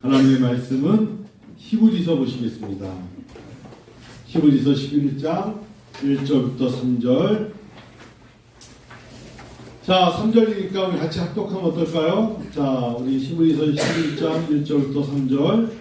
하나님의 말씀은 히브리서 보시겠습니다. 히브리서 11장 1절부터 3절. 자, 3절이니까 우리 같이 합독하면 어떨까요? 자, 우리 히브리서 11장 1절부터 3절.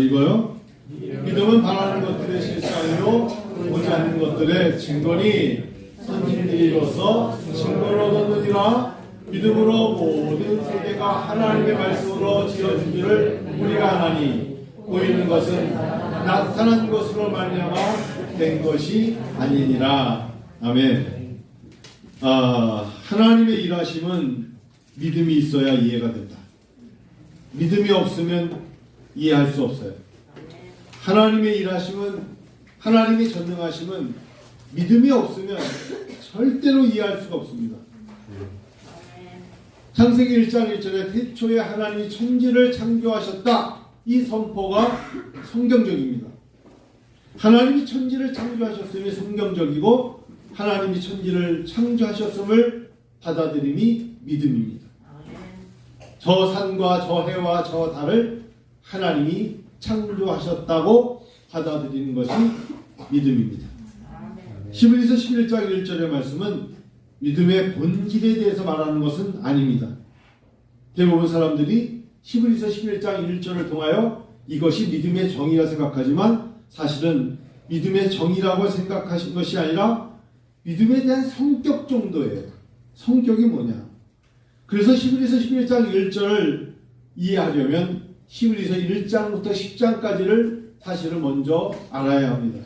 읽어요. 믿음은 바라는 것들의 실상이요 보지 않는 것들의 증거니 선진들이로서 증거를 얻었느니라. 믿음으로 모든 세계가 하나님의 말씀으로 지어지기를 우리가 하나니 보이는 것은 나타난 것으로 말미암아 된 것이 아니니라. 아멘. 하나님의 일하심은 믿음이 있어야 이해가 된다. 믿음이 없으면 이해할 수 없어요. 하나님의 일하심은, 하나님의 전능하심은 믿음이 없으면 절대로 이해할 수가 없습니다. 창세기 1장 1절에 태초에 하나님이 천지를 창조하셨다. 이 선포가 성경적입니다. 하나님이 천지를 창조하셨음이 성경적이고 하나님이 천지를 창조하셨음을 받아들임이 믿음입니다. 저 산과 저 해와 저 달을 하나님이 창조하셨다고 받아들이는 것이 믿음입니다. 히브리서 11장 1절의 말씀은 믿음의 본질에 대해서 말하는 것은 아닙니다. 대부분 사람들이 히브리서 11장 1절을 통하여 이것이 믿음의 정의라 생각하지만 사실은 믿음의 정의라고 생각하신 것이 아니라 믿음에 대한 성격 정도예요. 성격이 뭐냐? 그래서 히브리서 11장 1절을 이해하려면 히브리서 1장부터 10장까지를 사실은 먼저 알아야 합니다.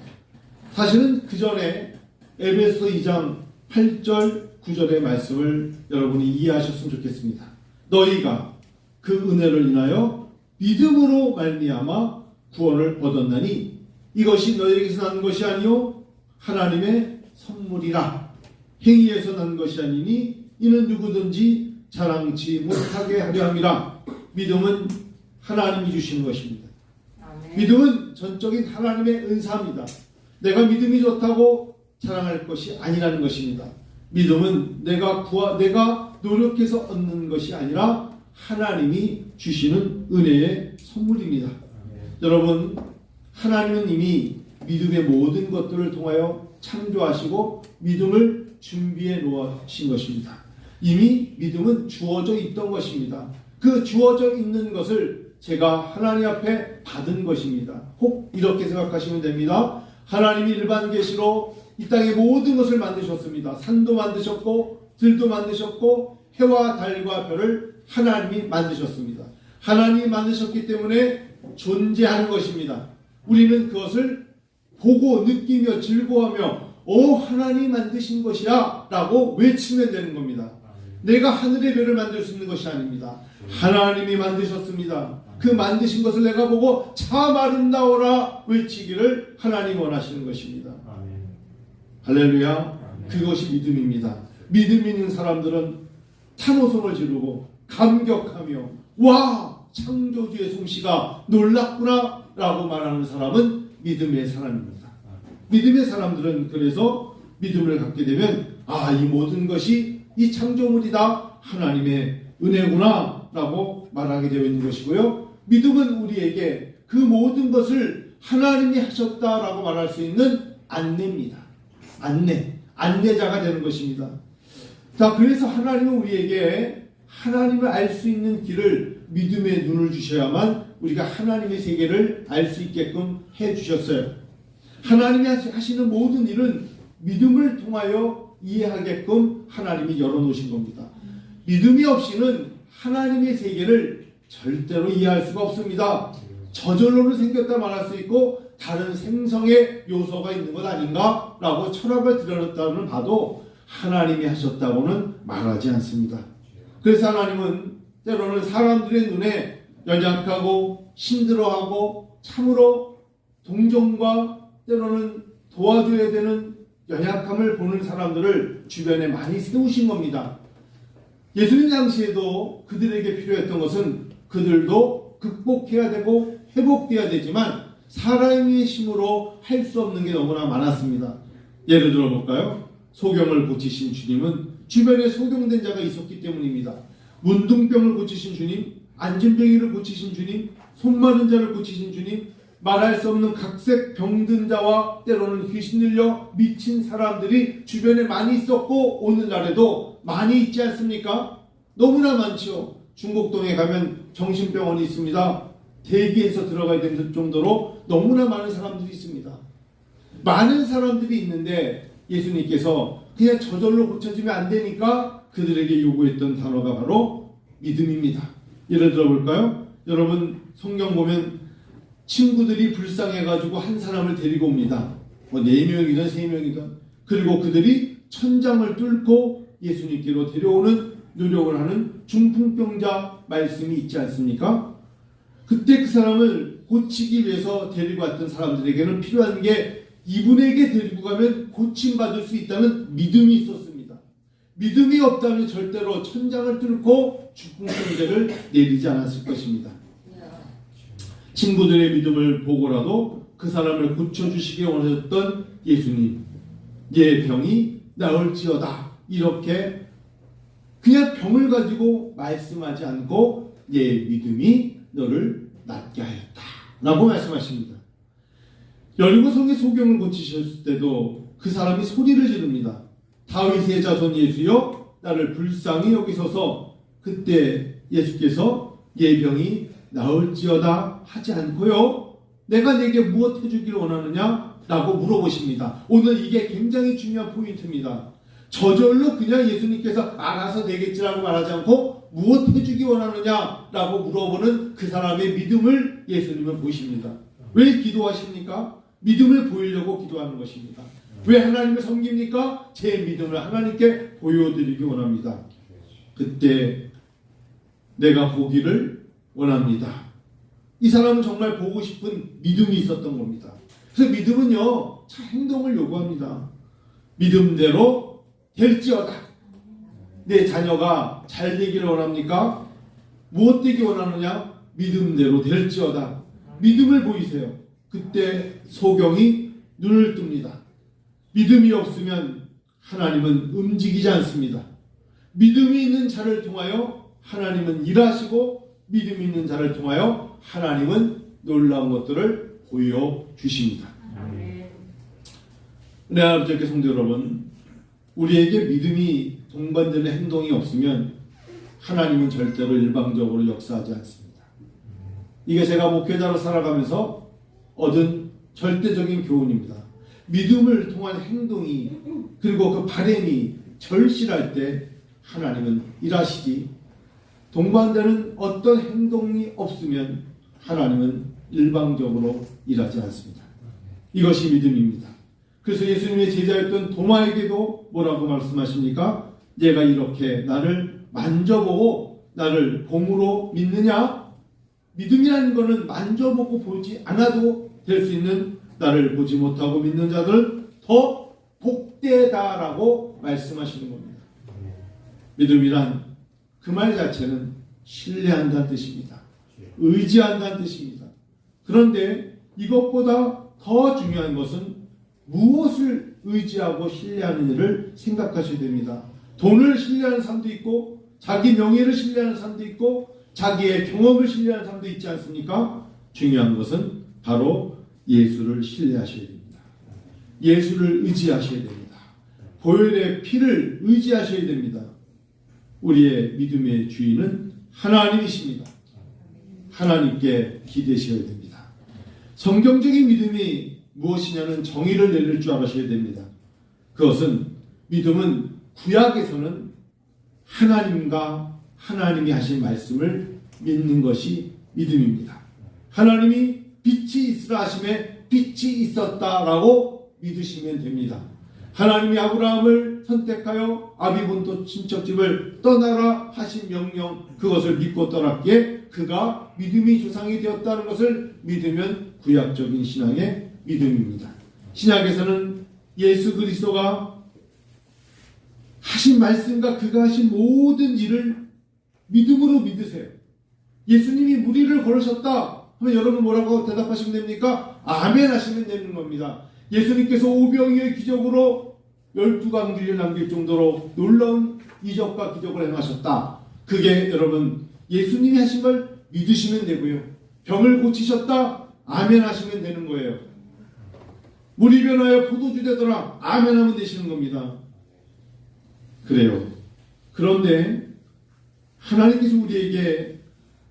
사실은 그 전에 에베소 2장 8절 9절의 말씀을 여러분이 이해하셨으면 좋겠습니다. 너희가 그 은혜를 인하여 믿음으로 말미암아 구원을 얻었나니 이것이 너희에게서 난 것이 아니요 하나님의 선물이라. 행위에서 난 것이 아니니 이는 누구든지 자랑치 못하게 하려 함이라. 믿음은 하나님이 주시는 것입니다. 믿음은 전적인 하나님의 은사입니다. 내가 믿음이 좋다고 자랑할 것이 아니라는 것입니다. 믿음은 내가 노력해서 얻는 것이 아니라 하나님이 주시는 은혜의 선물입니다. 여러분, 하나님은 이미 믿음의 모든 것들을 통하여 창조하시고 믿음을 준비해 놓으신 것입니다. 이미 믿음은 주어져 있던 것입니다. 그 주어져 있는 것을 제가 하나님 앞에 받은 것입니다. 혹 이렇게 생각하시면 됩니다. 하나님이 일반 계시로 이 땅의 모든 것을 만드셨습니다. 산도 만드셨고 들도 만드셨고 해와 달과 별을 하나님이 만드셨습니다. 하나님이 만드셨기 때문에 존재하는 것입니다. 우리는 그것을 보고 느끼며 즐거워하며 하나님이 만드신 것이야 라고 외치면 되는 겁니다. 내가 하늘의 별을 만들 수 있는 것이 아닙니다. 하나님이 만드셨습니다. 그 만드신 것을 내가 보고 참 아름다워라 외치기를 하나님이 원하시는 것입니다. 할렐루야. 그것이 믿음입니다. 믿음 있는 사람들은 찬호성을 지르고 감격하며 와, 창조주의 솜씨가 놀랍구나 라고 말하는 사람은 믿음의 사람입니다. 믿음의 사람들은 그래서 믿음을 갖게 되면 이 모든 것이 이 창조물이다, 하나님의 은혜구나 라고 말하게 되어 있는 것이고요. 믿음은 우리에게 그 모든 것을 하나님이 하셨다라고 말할 수 있는 안내입니다. 안내자가 되는 것입니다. 자, 그래서 하나님은 우리에게 하나님을 알 수 있는 길을 믿음의 눈을 주셔야만 우리가 하나님의 세계를 알 수 있게끔 해주셨어요. 하나님이 하시는 모든 일은 믿음을 통하여 이해하게끔 하나님이 열어놓으신 겁니다. 믿음이 없이는 하나님의 세계를 절대로 이해할 수가 없습니다. 저절로는 생겼다 말할 수 있고 다른 생성의 요소가 있는 것 아닌가? 라고 철학을 들여놨다는 봐도 하나님이 하셨다고는 말하지 않습니다. 그래서 하나님은 때로는 사람들의 눈에 연약하고 힘들어하고 참으로 동정과 때로는 도와줘야 되는 연약함을 보는 사람들을 주변에 많이 세우신 겁니다. 예수님 당시에도 그들에게 필요했던 것은 그들도 극복해야 되고 회복돼야 되지만 사람의 힘으로 할 수 없는 게 너무나 많았습니다. 예를 들어 볼까요? 소경을 고치신 주님은 주변에 소경된 자가 있었기 때문입니다. 문둥병을 고치신 주님, 안진뱅이를 고치신 주님, 손 마른 자를 고치신 주님, 말할 수 없는 각색 병든 자와 때로는 귀신 들려 미친 사람들이 주변에 많이 있었고 오늘날에도 많이 있지 않습니까? 너무나 많죠. 중곡동에 가면 정신병원이 있습니다. 대기해서 들어가야 되는 정도로 너무나 많은 사람들이 있습니다. 많은 사람들이 있는데 예수님께서 그냥 저절로 고쳐지면 안 되니까 그들에게 요구했던 단어가 바로 믿음입니다. 예를 들어 볼까요? 여러분 성경 보면 친구들이 불쌍해가지고 한 사람을 데리고 옵니다. 뭐 4명이든 3명이든. 그리고 그들이 천장을 뚫고 예수님께로 데려오는 노력을 하는 중풍병자 말씀이 있지 않습니까? 그때 그 사람을 고치기 위해서 데리고 왔던 사람들에게는 필요한 게 이분에게 데리고 가면 고침받을 수 있다는 믿음이 있었습니다. 믿음이 없다면 절대로 천장을 뚫고 중풍병자를 내리지 않았을 것입니다. 친구들의 믿음을 보고라도 그 사람을 고쳐주시기 원하셨던 예수님, 예 병이 나을지어다 이렇게 그냥 병을 가지고 말씀하지 않고 예 믿음이 너를 낫게 하였다 라고 말씀하십니다. 여리고성의 소경을 고치셨을 때도 그 사람이 소리를 지릅니다. 다윗의 자손 예수여 나를 불쌍히 여기소서. 그때 예수께서 예 병이 나을지어다 하지 않고요. 내가 내게 무엇 해주기를 원하느냐? 라고 물어보십니다. 오늘 이게 굉장히 중요한 포인트입니다. 저절로 그냥 예수님께서 알아서 되겠지라고 말하지 않고 무엇 해주기 원하느냐? 라고 물어보는 그 사람의 믿음을 예수님은 보십니다. 왜 기도하십니까? 믿음을 보이려고 기도하는 것입니다. 왜 하나님을 섬깁니까? 제 믿음을 하나님께 보여드리기 원합니다. 그때 내가 보기를 원합니다. 이 사람은 정말 보고 싶은 믿음이 있었던 겁니다. 그래서 믿음은요, 참 행동을 요구합니다. 믿음대로 될지어다. 내 자녀가 잘 되기를 원합니까? 무엇 되기 원하느냐? 믿음대로 될지어다. 믿음을 보이세요. 그때 소경이 눈을 뜹니다. 믿음이 없으면 하나님은 움직이지 않습니다. 믿음이 있는 자를 통하여 하나님은 일하시고 믿음 있는 자를 통하여 하나님은 놀라운 것들을 보여주십니다. 네, 아버지께 성도 여러분, 우리에게 믿음이 동반되는 행동이 없으면 하나님은 절대로 일방적으로 역사하지 않습니다. 이게 제가 목회자로 살아가면서 얻은 절대적인 교훈입니다. 믿음을 통한 행동이 그리고 그 바람이 절실할 때 하나님은 일하시지, 동반되는 어떤 행동이 없으면 하나님은 일방적으로 일하지 않습니다. 이것이 믿음입니다. 그래서 예수님의 제자였던 도마에게도 뭐라고 말씀하십니까? 얘가 이렇게 나를 만져보고 나를 봄으로 믿느냐? 믿음이라는 것은 만져보고 보지 않아도 될 수 있는 나를 보지 못하고 믿는 자들 더 복되다라고 말씀하시는 겁니다. 믿음이란 그 말 자체는 신뢰한다는 뜻입니다. 의지한다는 뜻입니다. 그런데 이것보다 더 중요한 것은 무엇을 의지하고 신뢰하는지를 생각하셔야 됩니다. 돈을 신뢰하는 사람도 있고 자기 명예를 신뢰하는 사람도 있고 자기의 경험을 신뢰하는 사람도 있지 않습니까? 중요한 것은 바로 예수를 신뢰하셔야 됩니다. 예수를 의지하셔야 됩니다. 보혈의 피를 의지하셔야 됩니다. 우리의 믿음의 주인은 하나님이십니다. 하나님께 기대셔야 됩니다. 성경적인 믿음이 무엇이냐는 정의를 내릴 줄 알아셔야 됩니다. 그것은 믿음은 구약에서는 하나님과 하나님이 하신 말씀을 믿는 것이 믿음입니다. 하나님이 빛이 있으라 하심에 빛이 있었다라고 믿으시면 됩니다. 하나님이 아브라함을 선택하여 아비본토 친척집을 떠나라 하신 명령, 그것을 믿고 떠났기에 그가 믿음이 조상이 되었다는 것을 믿으면 구약적인 신앙의 믿음입니다. 신약에서는 예수 그리스도가 하신 말씀과 그가 하신 모든 일을 믿음으로 믿으세요. 예수님이 무리를 걸으셨다 하면 여러분 뭐라고 대답하시면 됩니까? 아멘 하시면 되는 겁니다. 예수님께서 오병이어의 기적으로 12강들을 남길 정도로 놀라운 이적과 기적을 행하셨다. 그게 여러분 예수님이 하신 걸 믿으시면 되고요. 병을 고치셨다? 아멘 하시면 되는 거예요. 물이 변하여 포도주 되더라? 아멘 하면 되시는 겁니다. 그래요. 그런데 하나님께서 우리에게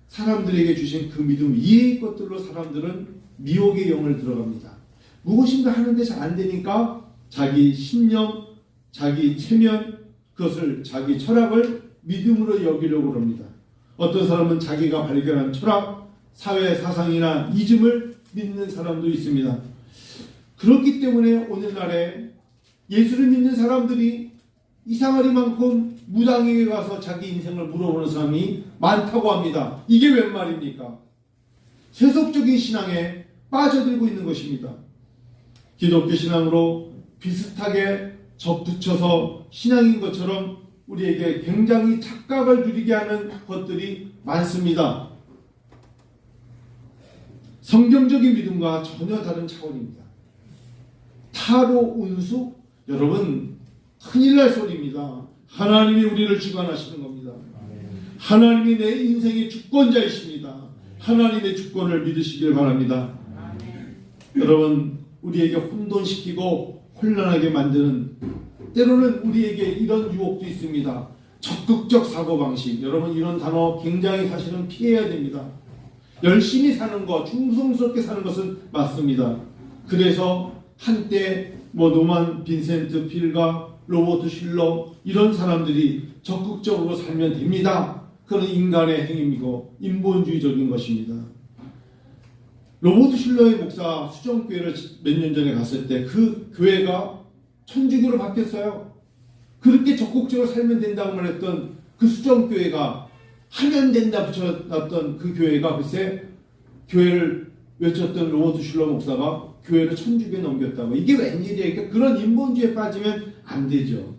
사람들에게 주신 그 믿음 이의 것들로 사람들은 미혹의 영을 들어갑니다. 무엇인가 하는데 잘 안 되니까 자기 신념, 자기 체면, 그것을 자기 철학을 믿음으로 여기려고 합니다. 어떤 사람은 자기가 발견한 철학, 사회 사상이나 이즘을 믿는 사람도 있습니다. 그렇기 때문에 오늘날에 예수를 믿는 사람들이 이상하리만큼 무당에게 가서 자기 인생을 물어보는 사람이 많다고 합니다. 이게 웬 말입니까? 세속적인 신앙에 빠져들고 있는 것입니다. 기독교 신앙으로 비슷하게 접붙여서 신앙인 것처럼 우리에게 굉장히 착각을 누리게 하는 것들이 많습니다. 성경적인 믿음과 전혀 다른 차원입니다. 타로 운수? 여러분 큰일 날 소리입니다. 하나님이 우리를 주관하시는 겁니다. 하나님이 내 인생의 주권자이십니다. 하나님의 주권을 믿으시길 바랍니다. 여러분 우리에게 혼돈시키고 혼란하게 만드는 때로는 우리에게 이런 유혹도 있습니다. 적극적 사고방식. 여러분 이런 단어 굉장히 사실은 피해야 됩니다. 열심히 사는 것, 충성스럽게 사는 것은 맞습니다. 그래서 한때 노만 빈센트 필과 로버트 슐러 이런 사람들이 적극적으로 살면 됩니다. 그건 인간의 행위이고 인본주의적인 것입니다. 로버트 슐러의 목사 수정교회를 몇 년 전에 갔을 때 그 교회가 천주교로 바뀌었어요. 그렇게 적극적으로 살면 된다고 말했던 그 수정교회가 하면 된다 붙여놨던 그 교회가 글쎄 교회를 외쳤던 로버트 슐러 목사가 교회를 천주교에 넘겼다고. 이게 웬일이에요? 그러니까 그런 인본주의에 빠지면 안 되죠.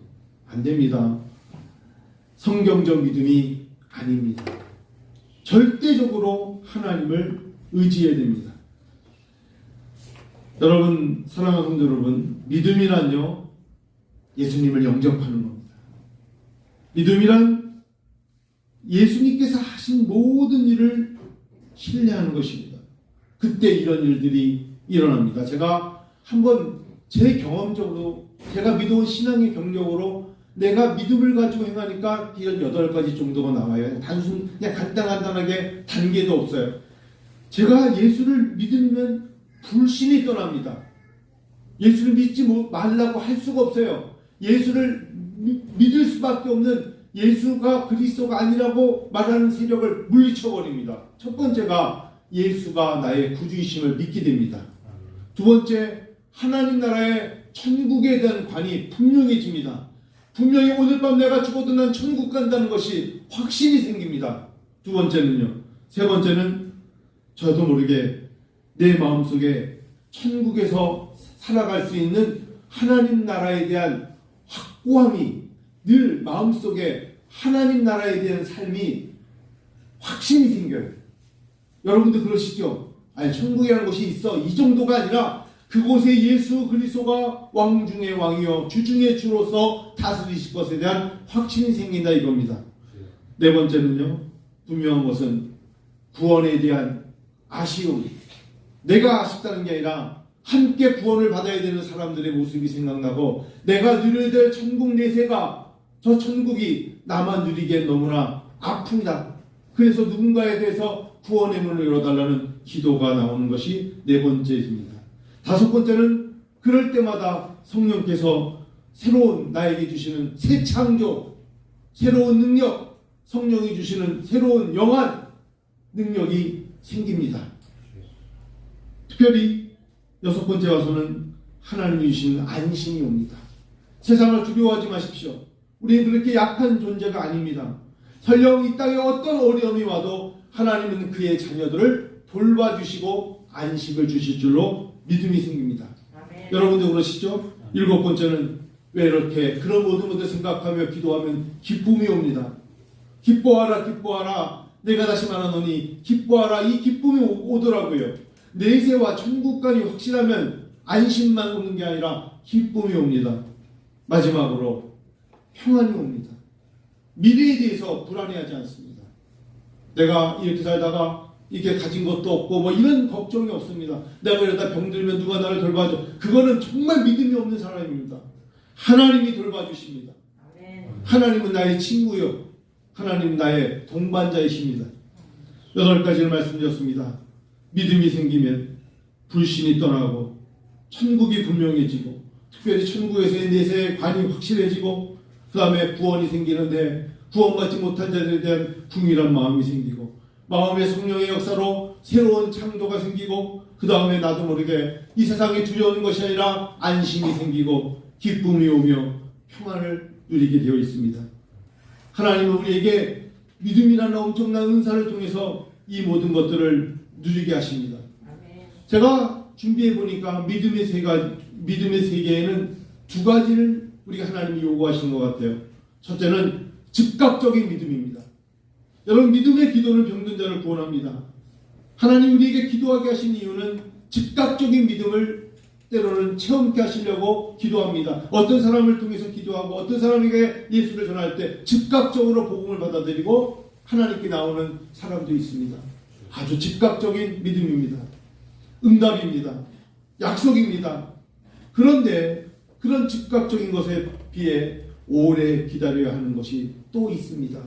안 됩니다. 성경적 믿음이 아닙니다. 절대적으로 하나님을 의지해야 됩니다. 여러분, 사랑하는 성도 여러분, 믿음이란요 예수님을 영접하는 겁니다. 믿음이란 예수님께서 하신 모든 일을 신뢰하는 것입니다. 그때 이런 일들이 일어납니다. 제가 한번 제 경험적으로 제가 믿어온 신앙의 경력으로 내가 믿음을 가지고 행하니까 이런 8가지 정도가 나와요. 단순 그냥 간단하게 단계도 없어요. 제가 예수를 믿으면 불신이 떠납니다. 예수를 믿지 말라고 할 수가 없어요. 예수를 믿을 수밖에 없는 예수가 그리스도가 아니라고 말하는 세력을 물리쳐버립니다. 첫 번째가 예수가 나의 구주이심을 믿게 됩니다. 두 번째, 하나님 나라의 천국에 대한 관이 분명해집니다. 분명히 오늘 밤 내가 죽어도 난 천국 간다는 것이 확신이 생깁니다. 두 번째는요. 세 번째는 저도 모르게 내 마음속에 천국에서 살아갈 수 있는 하나님 나라에 대한 확고함이 늘 마음속에 하나님 나라에 대한 삶이 확신이 생겨요. 여러분도 그러시죠? 아니 천국이라는 곳이 있어. 이 정도가 아니라 그곳에 예수 그리스도가 왕 중의 왕이요 주 중의 주로서 다스리실 것에 대한 확신이 생긴다 이겁니다. 네 번째는요. 분명한 것은 구원에 대한 아쉬움. 내가 아쉽다는 게 아니라 함께 구원을 받아야 되는 사람들의 모습이 생각나고 내가 누려야 될 천국 내세가 저 천국이 나만 누리기엔 너무나 아픕니다. 그래서 누군가에 대해서 구원의 문을 열어달라는 기도가 나오는 것이 네 번째입니다. 다섯 번째는 그럴 때마다 성령께서 새로운 나에게 주시는 새 창조, 새로운 능력, 성령이 주시는 새로운 영한 능력이 생깁니다. 특별히 여섯 번째 와서는 하나님이 주시는 안심이 옵니다. 세상을 두려워하지 마십시오. 우리는 그렇게 약한 존재가 아닙니다. 설령 이 땅에 어떤 어려움이 와도 하나님은 그의 자녀들을 돌봐주시고 안식을 주실 줄로 믿음이 생깁니다. 아멘. 여러분도 그러시죠? 일곱 번째는 왜 이렇게 그런 모든 것을 생각하며 기도하면 기쁨이 옵니다. 기뻐하라 기뻐하라 내가 다시 말하노니 기뻐하라. 이 기쁨이 오더라고요. 내세와 천국간이 확실하면 안심만 오는 게 아니라 기쁨이 옵니다. 마지막으로 평안이 옵니다. 미래에 대해서 불안해하지 않습니다. 내가 이렇게 살다가 이렇게 가진 것도 없고 뭐 이런 걱정이 없습니다. 내가 이러다 병들면 누가 나를 돌봐줘. 그거는 정말 믿음이 없는 사람입니다. 하나님이 돌봐주십니다. 하나님은 나의 친구요, 하나님은 나의 동반자이십니다. 8가지를 말씀드렸습니다. 믿음이 생기면 불신이 떠나고 천국이 분명해지고, 특별히 천국에서의 내세의 관이 확실해지고, 그 다음에 구원이 생기는데 구원받지 못한 자들에 대한 궁일한 마음이 생기고, 마음의 성령의 역사로 새로운 창조가 생기고, 그 다음에 나도 모르게 이 세상이 두려운 것이 아니라 안심이 생기고 기쁨이 오며 평안을 누리게 되어 있습니다. 하나님은 우리에게 믿음이라는 엄청난 은사를 통해서 이 모든 것들을 누리게 하십니다. 제가 준비해 보니까 믿음의 세계에는 2가지를 우리가 하나님이 요구하시는 것 같아요. 첫째는 즉각적인 믿음입니다. 여러분, 믿음의 기도는 병든 자를 구원합니다. 하나님 우리에게 기도하게 하신 이유는 즉각적인 믿음을 때로는 체험케 하시려고 기도합니다. 어떤 사람을 통해서 기도하고 어떤 사람에게 예수를 전할 때 즉각적으로 복음을 받아들이고 하나님께 나오는 사람도 있습니다. 아주 즉각적인 믿음입니다. 응답입니다. 약속입니다. 그런데 그런 즉각적인 것에 비해 오래 기다려야 하는 것이 또 있습니다.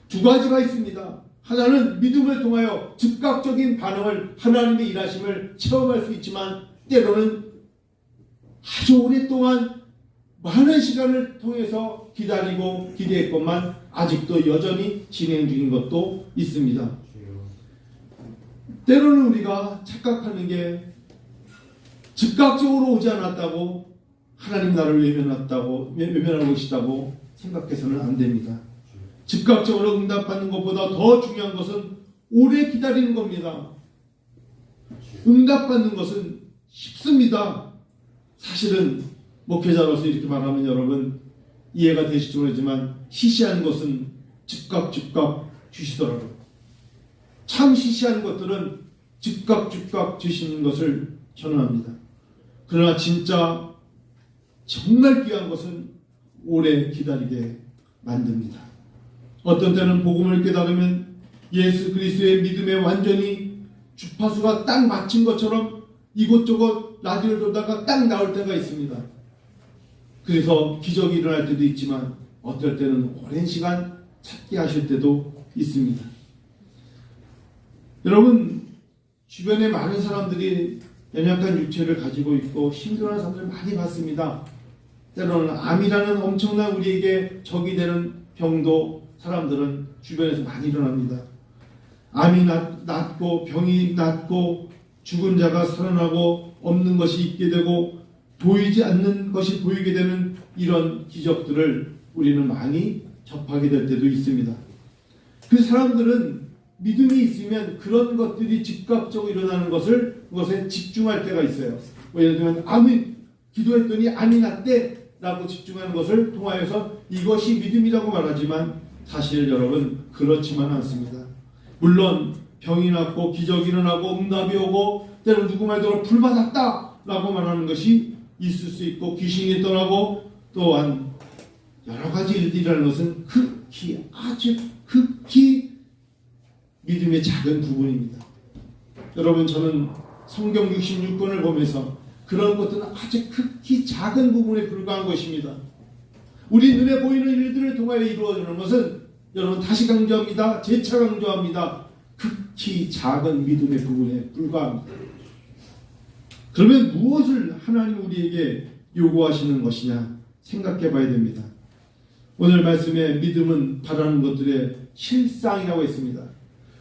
2가지가 있습니다. 하나는 믿음을 통하여 즉각적인 반응을, 하나님의 일하심을 체험할 수 있지만, 때로는 아주 오랫동안 많은 시간을 통해서 기다리고 기대했건만 아직도 여전히 진행 중인 것도 있습니다. 때로는 우리가 착각하는 게 즉각적으로 오지 않았다고 하나님 나를 외면하고 계시다고 생각해서는 안 됩니다. 즉각적으로 응답받는 것보다 더 중요한 것은 오래 기다리는 겁니다. 응답받는 것은 쉽습니다. 사실은 목회자로서 이렇게 말하면 여러분 이해가 되실지 모르지만 시시한 것은 즉각 주시더라고요. 참 시시한 것들은 즉각 주시는 것을 전합니다. 그러나 진짜 정말 귀한 것은 오래 기다리게 만듭니다. 어떤 때는 복음을 깨달으면 예수 그리스도의 믿음에 완전히 주파수가 딱 맞춘 것처럼 이곳저곳 라디오를 돌다가 딱 나올 때가 있습니다. 그래서 기적이 일어날 때도 있지만 어떨 때는 오랜 시간 찾게 하실 때도 있습니다. 여러분, 주변에 많은 사람들이 연약한 육체를 가지고 있고 힘들어하는 사람들을 많이 봤습니다. 때로는 암이라는 엄청난 우리에게 적이 되는 병도 사람들은 주변에서 많이 일어납니다. 암이 낫고 병이 낫고 죽은 자가 살아나고 없는 것이 있게 되고 보이지 않는 것이 보이게 되는 이런 기적들을 우리는 많이 접하게 될 때도 있습니다. 그 사람들은 믿음이 있으면 그런 것들이 즉각적으로 일어나는 그것에 집중할 때가 있어요. 예를 들면 암이 기도했더니 암이 낫대 라고 집중하는 것을 통하여서 이것이 믿음이라고 말하지만 사실 여러분 그렇지만 않습니다. 물론 병이 낫고 기적이 일어나고 응답이 오고 때로 누구 말대로 불받았다 라고 말하는 것이 있을 수 있고 귀신이 떠나고 또한 여러 가지 일들이라는 것은 아주 극히 믿음의 작은 부분입니다. 여러분, 저는 성경 66권을 보면서 그런 것들은 아주 극히 작은 부분에 불과한 것입니다. 우리 눈에 보이는 일들을 통하여 이루어지는 것은 여러분 다시 강조합니다. 재차 강조합니다. 극히 작은 믿음의 부분에 불과합니다. 그러면 무엇을 하나님 우리에게 요구하시는 것이냐 생각해 봐야 됩니다. 오늘 말씀에 믿음은 바라는 것들의 실상이라고 했습니다.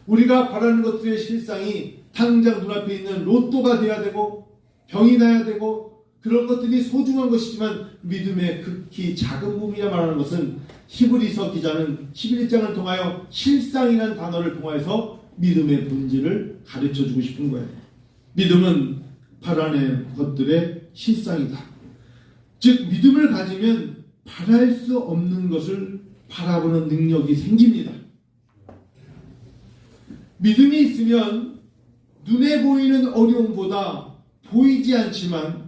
우리가 바라는 것들의 실상이 당장 눈앞에 있는 로또가 돼야 되고 병이 나야 되고 그런 것들이 소중한 것이지만 믿음의 극히 작은 부분이라 말하는 것은 히브리서 기자는 11장을 통하여 실상이라는 단어를 통해서 믿음의 본질을 가르쳐주고 싶은 거예요. 믿음은 바라는 것들의 실상이다. 즉 믿음을 가지면 바랄 수 없는 것을 바라보는 능력이 생깁니다. 믿음이 있으면 눈에 보이는 어려움보다 보이지 않지만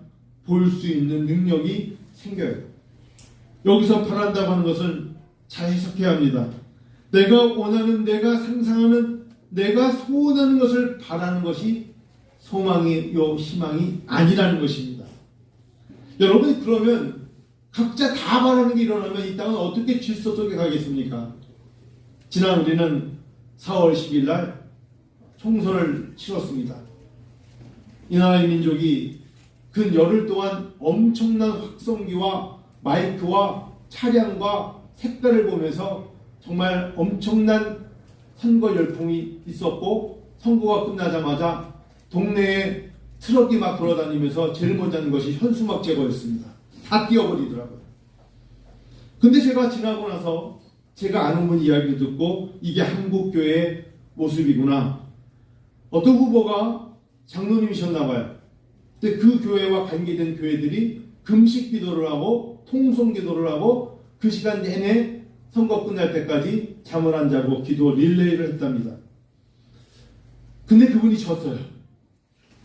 볼 수 있는 능력이 생겨요. 여기서 바란다고 하는 것은 잘 해석해야 합니다. 내가 원하는, 내가 상상하는 내가 소원하는 것을 바라는 것이 소망이요 희망이 아니라는 것입니다. 여러분, 그러면 각자 다 바라는 게 일어나면 이 땅은 어떻게 질서 속에 가겠습니까? 지난 우리는 4월 10일 날 총선을 치렀습니다. 이 나라의 민족이 근 열흘 동안 엄청난 확성기와 마이크와 차량과 색깔을 보면서 정말 엄청난 선거 열풍이 있었고, 선거가 끝나자마자 동네에 트럭이 막 돌아다니면서 제일 먼저 하는 것이 현수막 제거였습니다. 다 띄워버리더라고요. 근데 제가 지나고 나서 제가 아는 분 이야기를 듣고 이게 한국교회의 모습이구나. 어떤 후보가 장로님이셨나 봐요. 근데 그 교회와 관계된 교회들이 금식 기도를 하고 통성 기도를 하고 그 시간 내내 선거 끝날 때까지 잠을 안 자고 기도 릴레이를 했답니다. 근데 그분이 졌어요.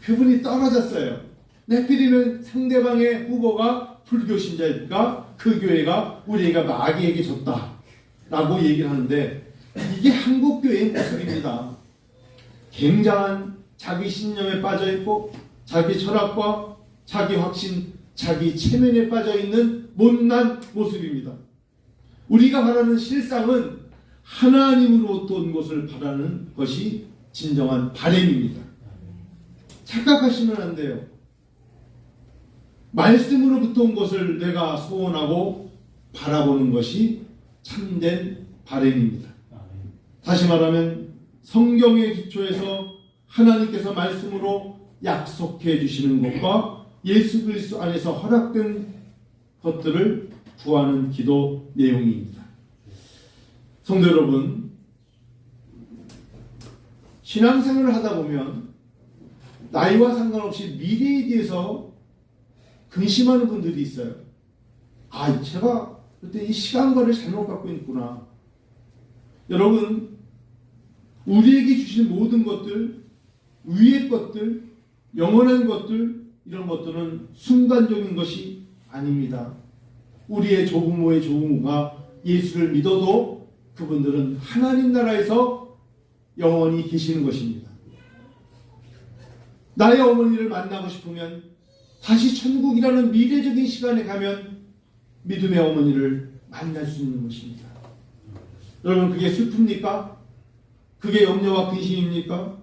그분이 떨어졌어요. 내필이면 상대방의 후보가 불교 신자니까 그 교회가 우리가 마귀에게 졌다 라고 얘기를 하는데, 이게 한국교회의 모습입니다. 굉장한 자기 신념에 빠져있고 자기 철학과 자기 확신, 자기 체면에 빠져있는 못난 모습입니다. 우리가 바라는 실상은 하나님으로부터 온 것을 바라는 것이 진정한 바램입니다. 착각하시면 안 돼요. 말씀으로부터 온 것을 내가 소원하고 바라보는 것이 참된 바램입니다. 다시 말하면 성경의 기초에서 하나님께서 말씀으로 약속해 주시는 것과 예수 그리스도 안에서 허락된 것들을 구하는 기도 내용입니다. 성도 여러분, 신앙생활을 하다 보면 나이와 상관없이 미래에 대해서 근심하는 분들이 있어요. 아, 제가 그때 이 시간과를 잘못 갖고 있구나. 여러분, 우리에게 주신 모든 것들, 위의 것들, 영원한 것들, 이런 것들은 순간적인 것이 아닙니다. 우리의 조부모의 조부모가 예수를 믿어도 그분들은 하나님 나라에서 영원히 계시는 것입니다. 나의 어머니를 만나고 싶으면 다시 천국이라는 미래적인 시간에 가면 믿음의 어머니를 만날 수 있는 것입니다. 여러분, 그게 슬픕니까? 그게 염려와 근심입니까?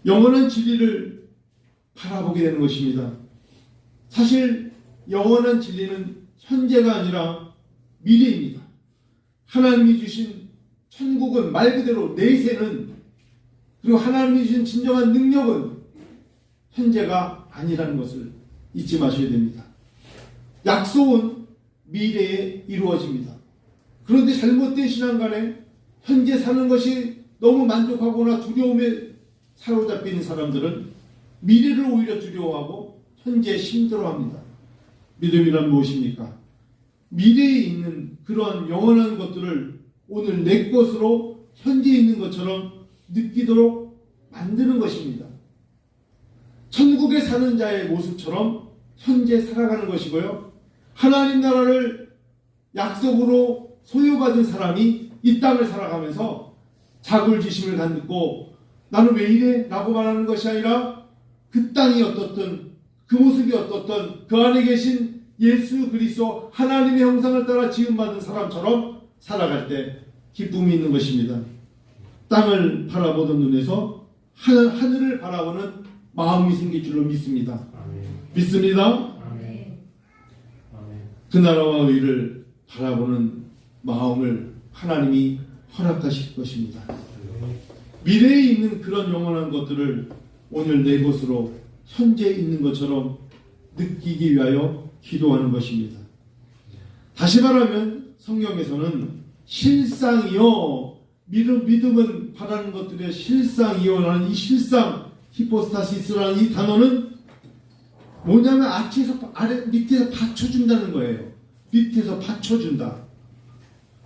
영원한 진리를 바라보게 되는 것입니다. 사실 영원한 진리는 현재가 아니라 미래입니다. 하나님이 주신 천국은 말 그대로 내세는, 그리고 하나님이 주신 진정한 능력은 현재가 아니라는 것을 잊지 마셔야 됩니다. 약속은 미래에 이루어집니다. 그런데 잘못된 신앙관에 현재 사는 것이 너무 만족하거나 두려움에 사로잡혀 있는 사람들은 미래를 오히려 두려워하고 현재에 힘들어합니다. 믿음이란 무엇입니까? 미래에 있는 그러한 영원한 것들을 오늘 내 것으로 현재에 있는 것처럼 느끼도록 만드는 것입니다. 천국에 사는 자의 모습처럼 현재 살아가는 것이고요. 하나님 나라를 약속으로 소유받은 사람이 이 땅을 살아가면서 자굴지심을 갖고 나는 왜 이래? 라고 말하는 것이 아니라 그 땅이 어떻든 그 모습이 어떻든 그 안에 계신 예수 그리스도 하나님의 형상을 따라 지음받은 사람처럼 살아갈 때 기쁨이 있는 것입니다. 땅을 바라보던 눈에서 하늘을 바라보는 마음이 생길 줄로 믿습니다. 아멘. 믿습니다. 아멘. 그 나라와 의를 바라보는 마음을 하나님이 허락하실 것입니다. 미래에 있는 그런 영원한 것들을 오늘 내 것으로 현재에 있는 것처럼 느끼기 위하여 기도하는 것입니다. 다시 말하면 성경에서는 실상이요, 믿음은 바라는 것들의 실상이요라는 이 실상, 히포스타시스라는 이 단어는 뭐냐면 밑에서 받쳐준다는 거예요. 밑에서 받쳐준다.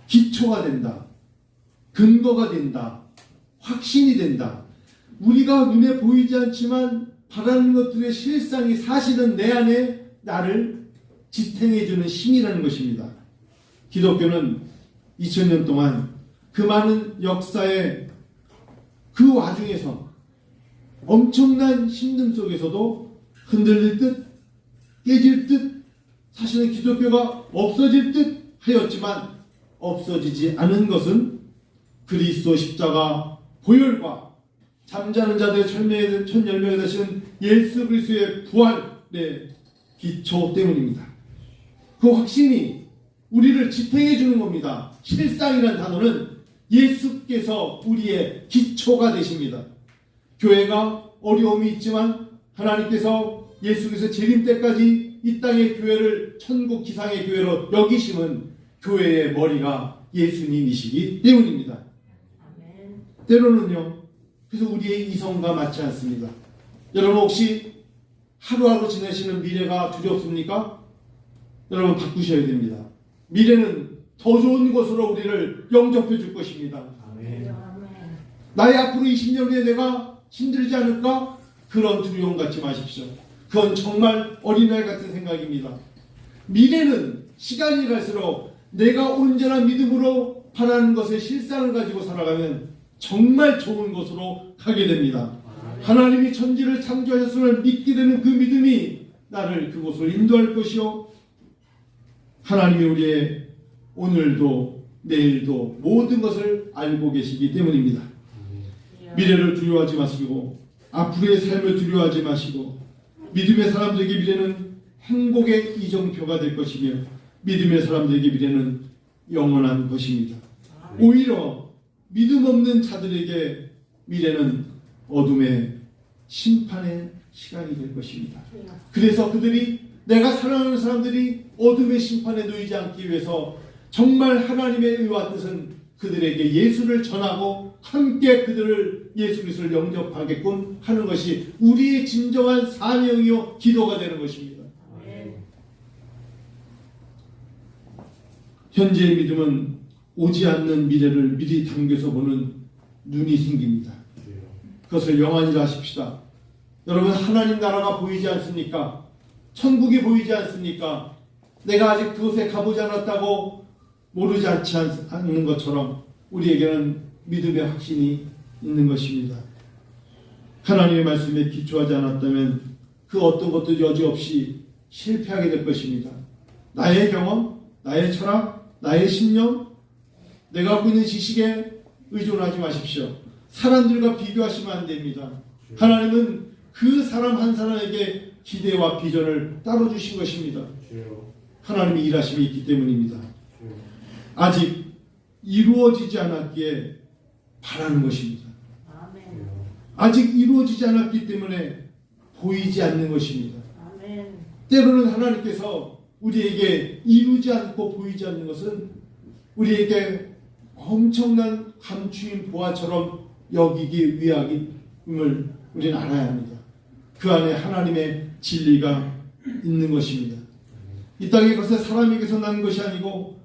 기초가 된다. 근거가 된다. 확신이 된다. 우리가 눈에 보이지 않지만 바라는 것들의 실상이 사실은 내 안에 나를 지탱해주는 힘이라는 것입니다. 기독교는 2000년 동안 그 많은 역사의 그 와중에서 엄청난 힘듦 속에서도 흔들릴 듯 깨질 듯 사실은 기독교가 없어질 듯 하였지만 없어지지 않은 것은 그리스도 십자가 보혈과 잠자는 자들의 첫 열매가 되시는 예수 그리스도의 부활의 기초 때문입니다. 그 확신이 우리를 지탱해 주는 겁니다. 실상이라는 단어는 예수께서 우리의 기초가 되십니다. 교회가 어려움이 있지만 하나님께서 예수께서 재림 때까지 이 땅의 교회를 천국 지상의 교회로 여기심은 교회의 머리가 예수님이시기 때문입니다. 아멘. 때로는요, 그래서 우리의 이성과 맞지 않습니다. 여러분 혹시 하루하루 지내시는 미래가 두렵습니까? 여러분 바꾸셔야 됩니다. 미래는 더 좋은 것으로 우리를 영접해 줄 것입니다. 아멘. 나의 앞으로 20년 후에 내가 힘들지 않을까? 그런 두려움 갖지 마십시오. 그건 정말 어린아이 같은 생각입니다. 미래는 시간이 갈수록 내가 온전한 믿음으로 바라는 것의 실상을 가지고 살아가면 정말 좋은 곳으로 가게 됩니다. 하나님이 천지를 창조하셨음을 믿게 되는 그 믿음이 나를 그곳을 인도할 것이요, 하나님이 우리의 오늘도 내일도 모든 것을 알고 계시기 때문입니다. 미래를 두려워하지 마시고 앞으로의 삶을 두려워하지 마시고 믿음의 사람들에게 미래는 행복의 이정표가 될 것이며 믿음의 사람들에게 미래는 영원한 것입니다. 오히려 믿음 없는 자들에게 미래는 어둠의 심판의 시간이 될 것입니다. 그래서 그들이, 내가 사랑하는 사람들이 어둠의 심판에 놓이지 않기 위해서 정말 하나님의 의와 뜻은 그들에게 예수를 전하고 함께 그들을 예수 그리스도를 영접하게끔 하는 것이 우리의 진정한 사명이요 기도가 되는 것입니다. 현재의 믿음은 오지 않는 미래를 미리 당겨서 보는 눈이 생깁니다. 그것을 영안이라 하십시다. 여러분, 하나님 나라가 보이지 않습니까? 천국이 보이지 않습니까? 내가 아직 그곳에 가보지 않았다고 모르지 않는 것처럼 우리에게는 믿음의 확신이 있는 것입니다. 하나님의 말씀에 기초하지 않았다면 그 어떤 것도 여지없이 실패하게 될 것입니다. 나의 경험, 나의 철학, 나의 신념, 내가 갖고 있는 지식에 의존하지 마십시오. 사람들과 비교하시면 안 됩니다. 하나님은 그 사람 한 사람에게 기대와 비전을 따로 주신 것입니다. 하나님이 일하심이 있기 때문입니다. 아직 이루어지지 않았기에 바라는 것입니다. 아직 이루어지지 않았기 때문에 보이지 않는 것입니다. 때로는 하나님께서 우리에게 이루지 않고 보이지 않는 것은 우리에게 엄청난 감추인 보화처럼 여기기 위함을 우리는 알아야 합니다. 그 안에 하나님의 진리가 있는 것입니다. 이 땅의 것은 사람에게서 난 것이 아니고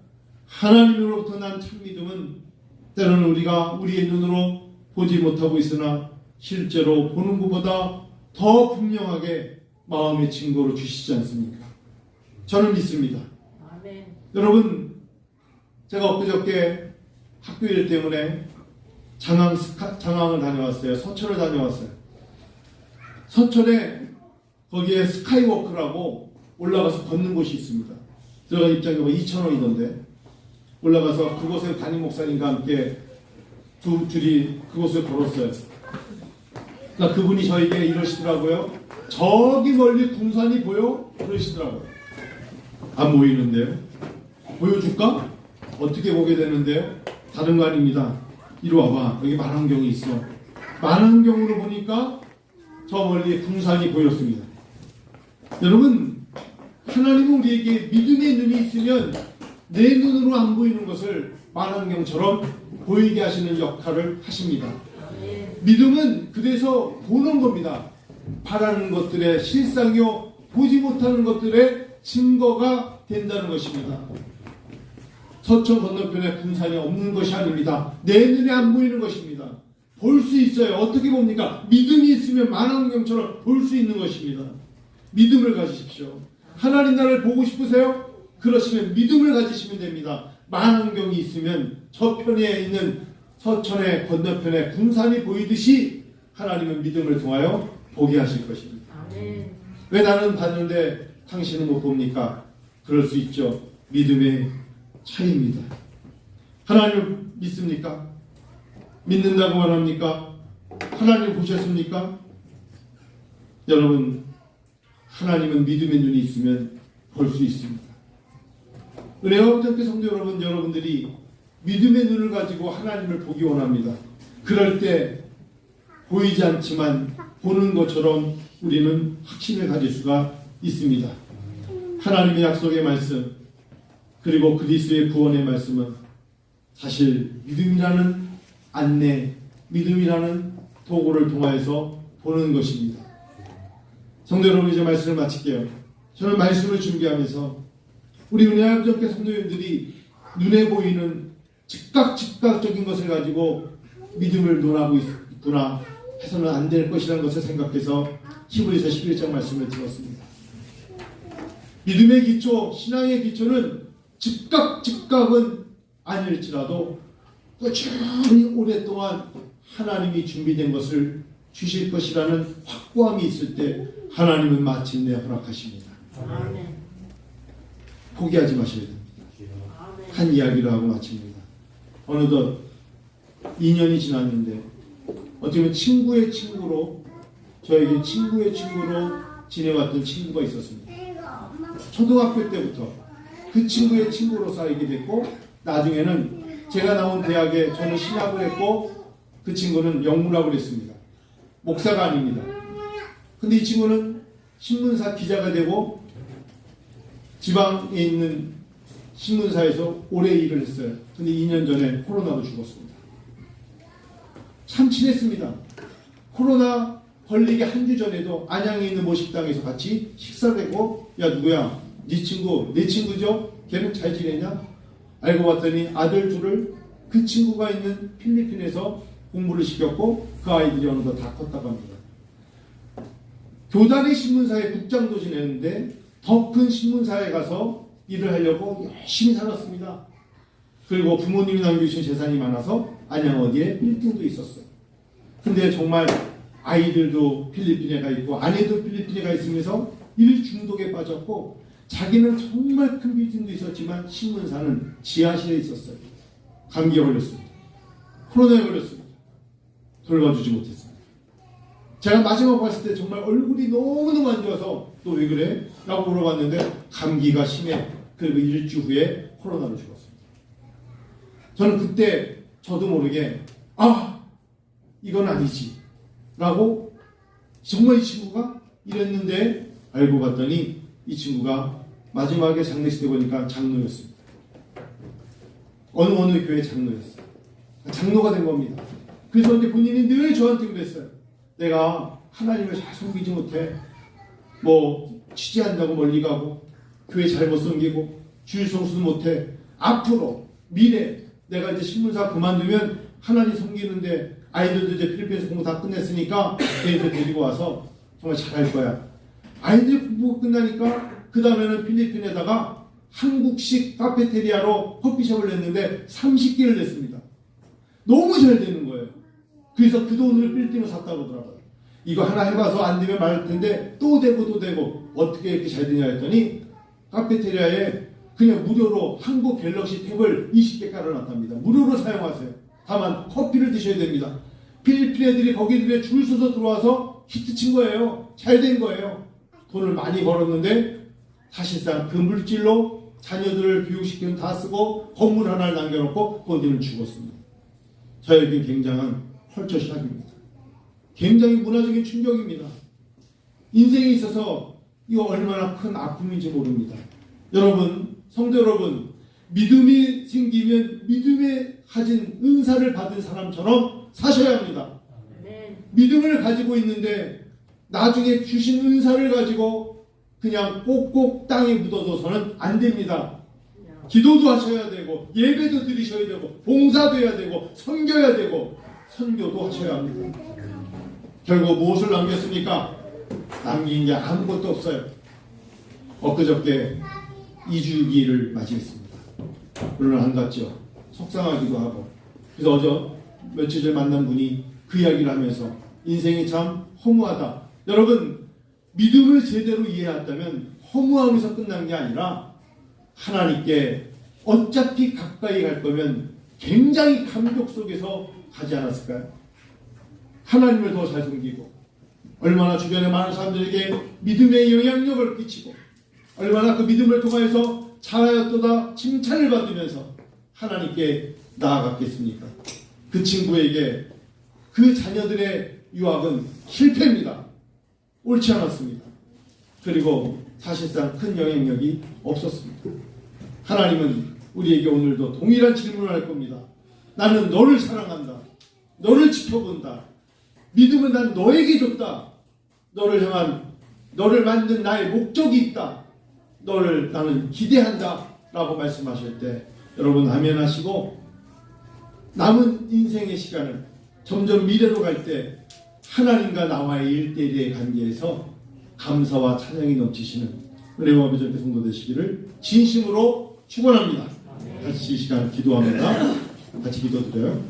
하나님으로부터 난 참믿음은 때로는 우리가 우리의 눈으로 보지 못하고 있으나 실제로 보는 것보다 더 분명하게 마음의 증거로 주시지 않습니까? 저는 믿습니다. 아멘. 여러분, 제가 엊그저께 학교 일 때문에 장항을 다녀왔어요. 서철을 다녀왔어요. 서철에 거기에 스카이워크라고 올라가서 걷는 곳이 있습니다. 들어가 입장료가 2,000원이던데 올라가서 그곳에 담임 목사님과 함께 둘이 그곳을 걸었어요. 그러니까 그분이 저에게 이러시더라고요. 저기 멀리 궁산이 보여? 그러시더라고요. 안 보이는데요? 보여줄까? 어떻게 보게 되는데요? 다른 거 아닙니다. 이리 와봐. 여기 만원경이 있어. 만원경으로 보니까 저 멀리 궁산이 보였습니다. 여러분, 하나님은 우리에게 믿음의 눈이 있으면 내 눈으로 안 보이는 것을 만원경처럼 보이게 하시는 역할을 하십니다. 믿음은 그래서 보는 겁니다. 바라는 것들의 실상이요, 보지 못하는 것들의 증거가 된다는 것입니다. 서천 건너편에 군산이 없는 것이 아닙니다. 내 눈에 안 보이는 것입니다. 볼 수 있어요. 어떻게 봅니까? 믿음이 있으면 만원경처럼 볼 수 있는 것입니다. 믿음을 가지십시오. 하나님 나라를 보고 싶으세요? 그러시면 믿음을 가지시면 됩니다. 만원경이 있으면 저편에 있는 서천의 건너편에 군산이 보이듯이 하나님은 믿음을 통하여 보게 하실 것입니다. 아멘. 왜 나는 봤는데 당신은 못 봅니까? 그럴 수 있죠. 믿음의 차이입니다. 하나님을 믿습니까? 믿는다고 말합니까? 하나님을 보셨습니까? 여러분, 하나님은 믿음의 눈이 있으면 볼 수 있습니다. 은혜와 부탁께 성도 여러분, 여러분들이 믿음의 눈을 가지고 하나님을 보기 원합니다. 그럴 때 보이지 않지만 보는 것처럼 우리는 확신을 가질 수가 있습니다. 하나님의 약속의 말씀, 그리고 그리스도의 구원의 말씀은 사실 믿음이라는 안내, 믿음이라는 도구를 통하여서 보는 것입니다. 성도 여러분, 이제 말씀을 마칠게요. 저는 말씀을 준비하면서 우리 은혜하옵게 성도님들이 눈에 보이는 즉각적인 것을 가지고 믿음을 논하고 있구나 해서는 안 될 것이라는 것을 생각해서 히브리서 11장 말씀을 들었습니다. 믿음의 기초, 신앙의 기초는 즉각은 아닐지라도 꾸준히 오랫동안 하나님이 준비된 것을 주실 것이라는 확고함이 있을 때 하나님은 마침내 허락하십니다. 아멘. 포기하지 마셔야 됩니다. 아멘. 한 이야기를 하고 마칩니다. 어느덧 2년이 지났는데 어떻게 보면 친구의 친구로, 저에게 친구의 친구로 지내왔던 친구가 있었습니다. 초등학교 때부터 그 친구의 친구로 살게 됐고, 나중에는 제가 나온 대학에 저는 신학을 했고 그 친구는 영문학을 했습니다. 목사가 아닙니다. 근데 이 친구는 신문사 기자가 되고 지방에 있는 신문사에서 오래 일을 했어요. 근데 2년 전에 코로나로 죽었습니다. 참 친했습니다. 코로나 걸리기 한 주 전에도 안양에 있는 모 식당에서 같이 식사를 했고, 야 누구야? 네 친구, 내 친구죠? 걔는 잘 지내냐? 알고 봤더니 아들 둘을 그 친구가 있는 필리핀에서 공부를 시켰고 그 아이들이 어느덧 다 컸다고 합니다. 교단의 신문사에 국장도 지냈는데 더 큰 신문사에 가서 일을 하려고 열심히 살았습니다. 그리고 부모님이 남겨주신 재산이 많아서 안양 어디에 빌딩도 있었어요. 근데 정말 아이들도 필리핀에 가 있고 아내도 필리핀에 가 있으면서 일 중독에 빠졌고, 자기는 정말 큰 빌딩도 있었지만 신문사는 지하실에 있었어요. 감기에 걸렸습니다. 코로나에 걸렸습니다. 돌봐주지 못했습니다. 제가 마지막 봤을 때 정말 얼굴이 너무너무 안 좋아서 너 왜 그래? 라고 물어봤는데 감기가 심해. 그리고 일주 후에 코로나로 죽었습니다. 저는 그때 저도 모르게 이건 아니지 라고, 정말 이 친구가 이랬는데 알고 봤더니 이 친구가 마지막에 장례식 때 보니까 장로였습니다. 어느 교회 장로였어요. 장로가 된 겁니다. 그래서 이제 본인이 늘 저한테 그랬어요. 내가 하나님을 잘 섬기지 못해. 취재한다고 멀리 가고 교회 잘못 섬기고 주일 성수도 못해. 앞으로 미래 내가 이제 신문사 그만두면 하나님 섬기는데 아이들도 이제 필리핀에서 공부 다 끝냈으니까 걔네들 데리고 와서 정말 잘할 거야. 아이들이 공부가 끝나니까 그 다음에는 필리핀에다가 한국식 카페테리아로 커피숍을 냈는데 30개를 냈습니다. 너무 잘 되는 거예요. 그래서 그 돈을 빌딩을 샀다고 하더라고요. 이거 하나 해봐서 안 되면 말할 텐데 또 되고 어떻게 이렇게 잘 되냐 했더니 카페테리아에 그냥 무료로 한국 갤럭시 탭을 20개 깔아놨답니다. 무료로 사용하세요. 다만 커피를 드셔야 됩니다. 필리핀 애들이 거기들에 줄 서서 들어와서 히트 친 거예요. 잘 된 거예요. 돈을 많이 벌었는데 사실상 그 물질로 자녀들을 교육시키면 다 쓰고 건물 하나를 남겨놓고 거기는 죽었습니다. 저에게 굉장한 컬처쇼크입니다. 굉장히 문화적인 충격입니다. 인생에 있어서 이거 얼마나 큰 아픔인지 모릅니다. 여러분, 성도 여러분, 믿음이 생기면 믿음에 가진 은사를 받은 사람처럼 사셔야 합니다. 믿음을 가지고 있는데 나중에 주신 은사를 가지고 그냥 꼭꼭 땅에 묻어둬서는 안 됩니다. 기도도 하셔야 되고 예배도 드리셔야 되고 봉사도 해야 되고 섬겨야 되고 선교도 하셔야 합니다. 결국 무엇을 남겼습니까? 남긴 게 아무것도 없어요. 엊그저께 2주기를 맞이했습니다. 물론 안 갔죠. 속상하기도 하고. 그래서 며칠 전에 만난 분이 그 이야기를 하면서 인생이 참 허무하다. 여러분, 믿음을 제대로 이해했다면 허무함에서 끝난 게 아니라 하나님께 어차피 가까이 갈 거면 굉장히 감격 속에서 가지 않았을까요? 하나님을 더 잘 섬기고 얼마나 주변에 많은 사람들에게 믿음의 영향력을 끼치고 얼마나 그 믿음을 통하여서 잘하였도다 칭찬을 받으면서 하나님께 나아갔겠습니까? 그 친구에게 그 자녀들의 유학은 실패입니다. 옳지 않았습니다. 그리고 사실상 큰 영향력이 없었습니다. 하나님은 우리에게 오늘도 동일한 질문을 할 겁니다. 나는 너를 사랑한다. 너를 지켜본다. 믿음은 난 너에게 줬다. 너를 향한 너를 만든 나의 목적이 있다. 너를 나는 기대한다. 라고 말씀하실 때 여러분 아멘 하시고 남은 인생의 시간을 점점 미래로 갈 때 하나님과 나와의 1대1의 관계에서 감사와 찬양이 넘치시는 은혜와 아버지의 성도 되시기를 진심으로 축원합니다. 같이 이 시간 기도합니다. 같이 기도드려요.